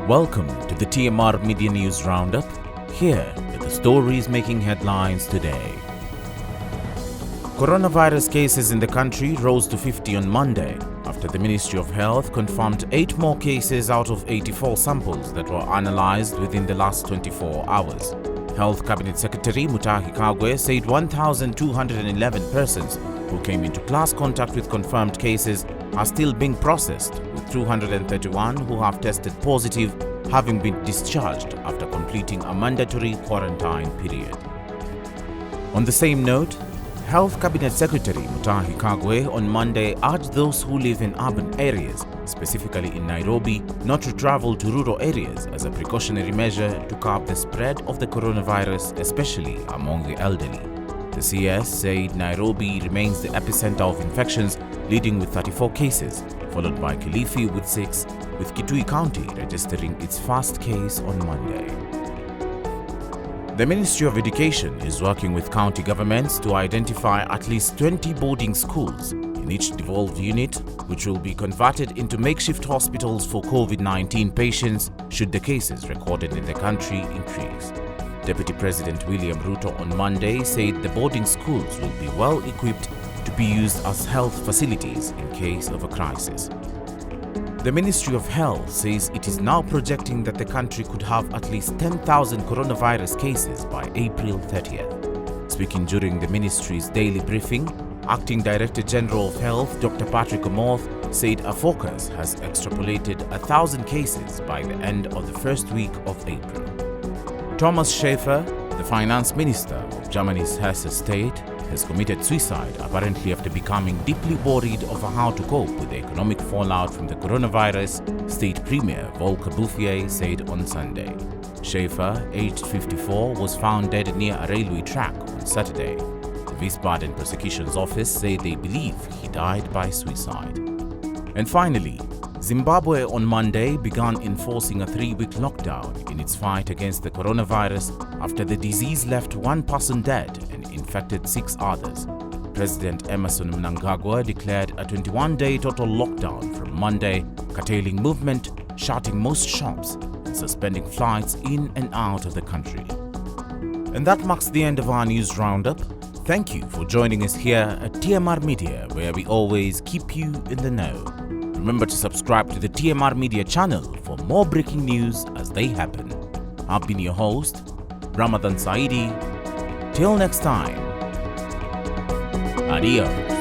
Welcome to the TMR Media News Roundup. Here are the stories making headlines today. Coronavirus cases in the country rose to 50 on Monday after the Ministry of Health confirmed 8 more cases out of 84 samples that were analyzed within the last 24 hours. Health Cabinet Secretary Mutahi Kagwe said 1,211 persons who came into close contact with confirmed cases are still being processed, with 231 who have tested positive having been discharged after completing a mandatory quarantine period. On the same note, Health Cabinet Secretary Mutahi Kagwe on Monday urged those who live in urban areas, specifically in Nairobi, not to travel to rural areas as a precautionary measure to curb the spread of the coronavirus, especially among the elderly. The CS said Nairobi remains the epicenter of infections, leading with 34 cases, followed by Kilifi with 6, with Kitui County registering its first case on Monday. The Ministry of Education is working with county governments to identify at least 20 boarding schools in each devolved unit, which will be converted into makeshift hospitals for COVID-19 patients should the cases recorded in the country increase. Deputy President William Ruto on Monday said the boarding schools will be well equipped to be used as health facilities in case of a crisis. The Ministry of Health says it is now projecting that the country could have at least 10,000 coronavirus cases by April 30th. Speaking during the ministry's daily briefing, Acting Director General of Health Dr. Patrick Omoth said a focus has extrapolated 1,000 cases by the end of the first week of April. Thomas Schäfer, the finance minister of Germany's Hesse state, has committed suicide apparently after becoming deeply worried over how to cope with the economic fallout from the coronavirus, State Premier Volker Bouffier said on Sunday. Schäfer, aged 54, was found dead near a railway track on Saturday. The Wiesbaden Prosecution's office said they believe he died by suicide. And finally, Zimbabwe on Monday began enforcing a 3-week lockdown in its fight against the coronavirus after the disease left 1 person dead and infected 6 others. President Emmerson Mnangagwa declared a 21-day total lockdown from Monday, curtailing movement, shutting most shops, and suspending flights in and out of the country. And that marks the end of our news roundup. Thank you for joining us here at TMR Media, where we always keep you in the know. Remember to subscribe to the TMR Media channel for more breaking news as they happen. I've been your host, Ramadan Saidi. Till next time, adios.